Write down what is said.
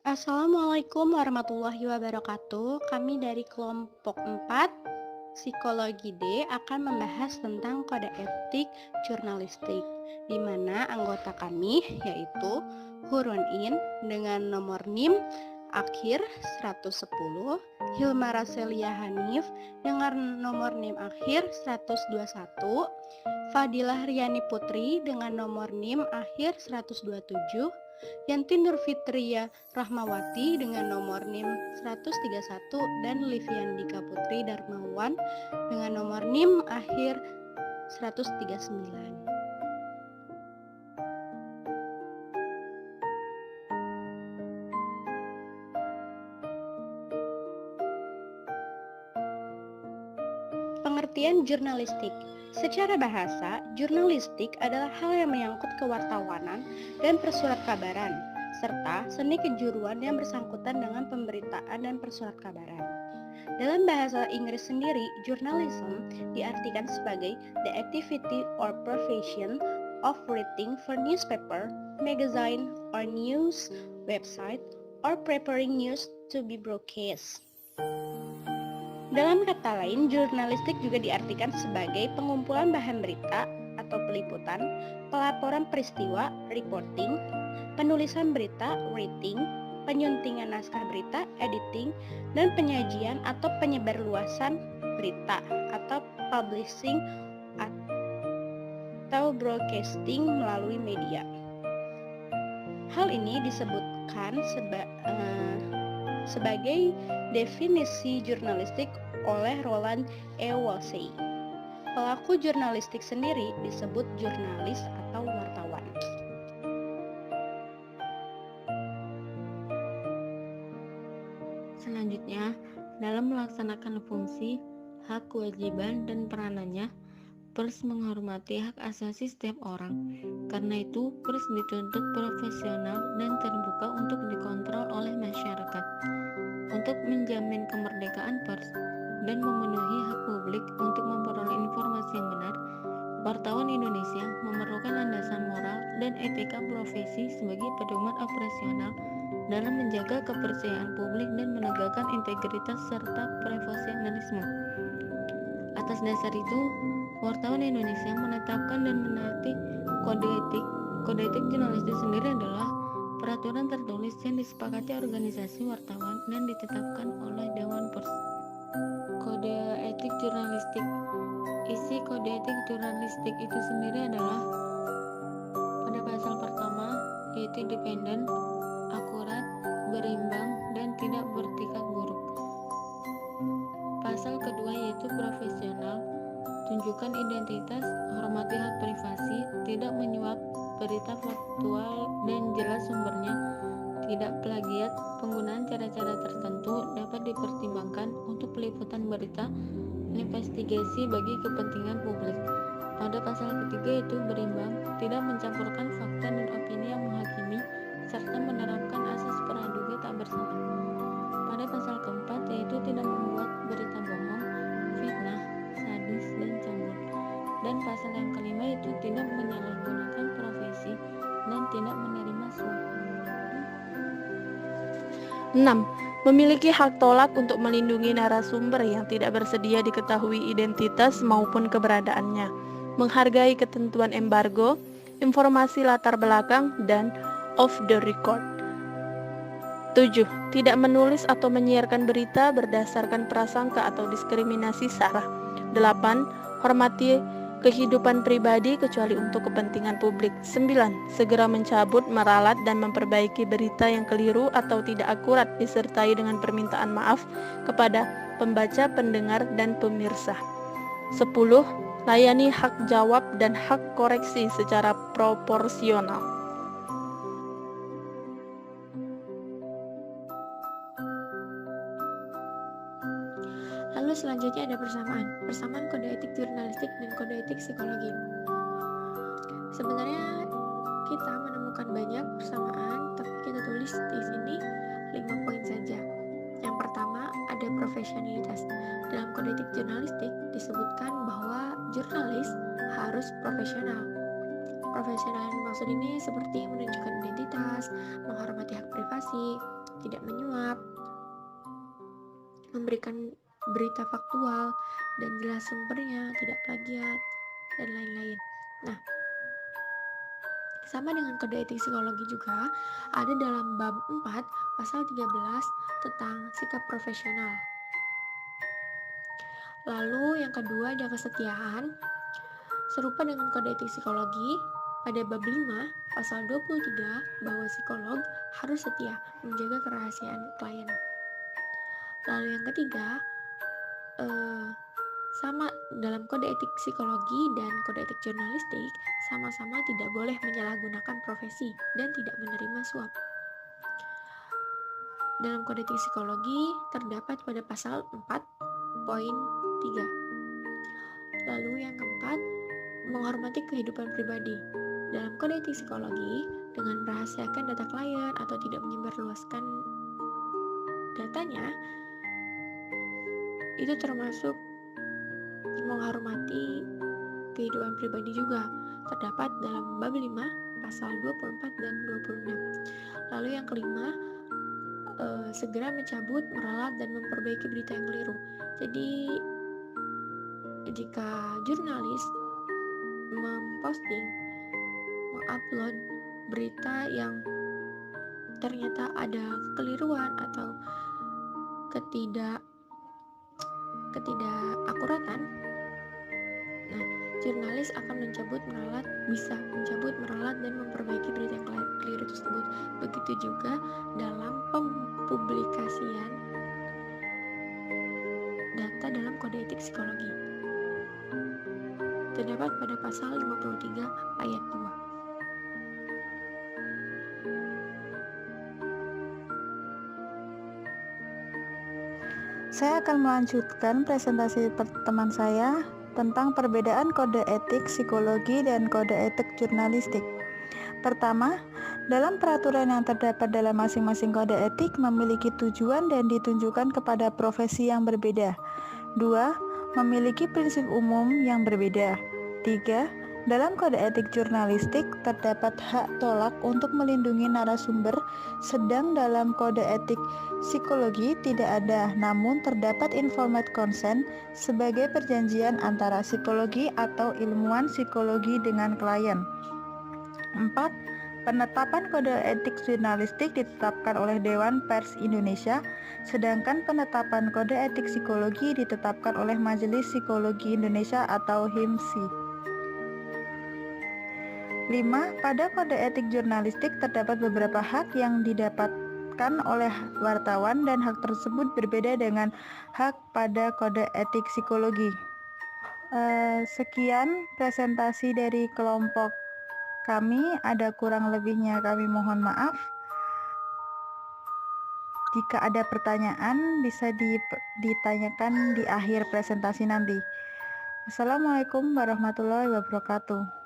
Assalamualaikum warahmatullahi wabarakatuh. Kami dari kelompok 4 Psikologi D akan membahas tentang kode etik jurnalistik, di mana anggota kami yaitu Hurun In dengan nomor NIM akhir 110, Hilma Raselia Hanif dengan nomor NIM akhir 121, Fadilah Riani Putri dengan nomor NIM akhir 127, Yanti Nurfitria Rahmawati dengan nomor NIM 131 dan Liviandika Putri Darmawan dengan nomor NIM akhir 139. Pengertian jurnalistik. Secara bahasa, jurnalistik adalah hal yang menyangkut kewartawanan dan persurat kabaran, serta seni kejuruan yang bersangkutan dengan pemberitaan dan persurat kabaran. Dalam bahasa Inggris sendiri, journalism diartikan sebagai the activity or profession of writing for newspaper, magazine, or news website, or preparing news to be broadcast. Dalam kata lain, jurnalistik juga diartikan sebagai pengumpulan bahan berita atau peliputan, pelaporan peristiwa, reporting, penulisan berita, writing, penyuntingan naskah berita, editing, dan penyajian atau penyebarluasan berita atau publishing atau broadcasting melalui media. Hal ini disebutkan sebagai definisi jurnalistik oleh Roland E. Wolsey. Pelaku jurnalistik sendiri disebut jurnalis atau wartawan. Selanjutnya, dalam melaksanakan fungsi, hak, kewajiban, dan peranannya, pers menghormati hak asasi setiap orang. Karena itu, pers dituntut profesional dan terbuka untuk dikontrol oleh masyarakat. Untuk menjamin kemerdekaan pers dan memenuhi hak publik untuk memperoleh informasi yang benar, wartawan Indonesia memerlukan landasan moral dan etika profesi sebagai pedoman operasional dalam menjaga kepercayaan publik dan menegakkan integritas serta profesionalisme. Atas dasar itu, wartawan Indonesia menetapkan dan menaati kode etik. Kode etik jurnalistik sendiri adalah peraturan tertulis yang disepakati organisasi wartawan dan ditetapkan oleh Dewan Pers. Kode etik jurnalistik. Isi kode etik jurnalistik itu sendiri adalah pada pasal pertama, yaitu independen, akurat, berimbang, dan tidak bertingkat buruk. Pasal kedua yaitu profesional, tunjukkan identitas, hormati hak privasi, tidak menyuap, berita faktual dan jelas sumbernya, tidak plagiat, penggunaan cara-cara tertentu dapat dipertimbangkan untuk peliputan berita, investigasi bagi kepentingan publik. Pada pasal ketiga yaitu berimbang, tidak mencampurkan fakta dan opini yang menghakimi, serta menerapkan asas praduga tak bersalah. Pada pasal keempat yaitu tidak membuat berita bohong, fitnah, sadis, dan cemburu. Dan pasal yang kelima yaitu tidak menyalahgunakan profesi dan tidak menerima suap. 6. Memiliki hak tolak untuk melindungi narasumber yang tidak bersedia diketahui identitas maupun keberadaannya, menghargai ketentuan embargo, informasi latar belakang, dan off the record. 7. Tidak menulis atau menyiarkan berita berdasarkan prasangka atau diskriminasi sara. 8. Hormati kehidupan pribadi kecuali untuk kepentingan publik. 9. Segera mencabut, meralat, dan memperbaiki berita yang keliru atau tidak akurat disertai dengan permintaan maaf kepada pembaca, pendengar, dan pemirsa. 10. Layani hak jawab dan hak koreksi secara proporsional. Lalu selanjutnya ada persamaan kode etik jurnalistik dan kode etik psikologi. Sebenarnya kita menemukan banyak persamaan, tapi kita tulis di sini 5 poin saja. Yang pertama ada profesionalitas. Dalam kode etik jurnalistik disebutkan bahwa jurnalis harus profesional. Profesional yang dimaksud ini seperti menunjukkan identitas, menghormati hak privasi, tidak menyuap, memberikan berita faktual dan jelas sumbernya, tidak plagiat, dan lain-lain. Nah, sama dengan kode etik psikologi juga ada dalam bab 4 pasal 13 tentang sikap profesional. Lalu yang kedua ada kesetiaan. Serupa dengan kode etik psikologi, pada bab 5 pasal 23 bahwa psikolog harus setia menjaga kerahasiaan klien. Lalu yang ketiga, sama dalam kode etik psikologi dan kode etik jurnalistik sama-sama tidak boleh menyalahgunakan profesi dan tidak menerima suap. Dalam kode etik psikologi terdapat pada pasal 4.3. Lalu yang keempat, menghormati kehidupan pribadi. Dalam kode etik psikologi, dengan merahasiakan data klien atau tidak menyebarluaskan datanya, itu termasuk menghormati kehidupan pribadi juga. Terdapat dalam bab 5 pasal 24 dan 26. Lalu yang kelima, segera mencabut, meralat, dan memperbaiki berita yang keliru. Jadi jika jurnalis memposting, mengupload berita yang ternyata ada kekeliruan atau ketidakakuratan, nah, jurnalis akan bisa mencabut, meralat, dan memperbaiki berita yang keliru tersebut. Begitu juga dalam pempublikasian data dalam kode etik psikologi. Terdapat pada pasal 53 ayat 2. Saya akan melanjutkan presentasi teman saya tentang perbedaan kode etik psikologi dan kode etik jurnalistik. Pertama, dalam peraturan yang terdapat dalam masing-masing kode etik memiliki tujuan dan ditunjukkan kepada profesi yang berbeda. 2. Memiliki prinsip umum yang berbeda. 3. Dalam kode etik jurnalistik terdapat hak tolak untuk melindungi narasumber, sedang dalam kode etik psikologi tidak ada, namun terdapat informed consent sebagai perjanjian antara psikologi atau ilmuwan psikologi dengan klien. 4. Penetapan kode etik jurnalistik ditetapkan oleh Dewan Pers Indonesia, sedangkan penetapan kode etik psikologi ditetapkan oleh Majelis Psikologi Indonesia atau HIMSI. 5. Pada kode etik jurnalistik terdapat beberapa hak yang didapatkan oleh wartawan dan hak tersebut berbeda dengan hak pada kode etik psikologi. Sekian presentasi dari kelompok kami, ada kurang lebihnya kami mohon maaf. Jika ada pertanyaan bisa ditanyakan di akhir presentasi nanti. Assalamualaikum warahmatullahi wabarakatuh.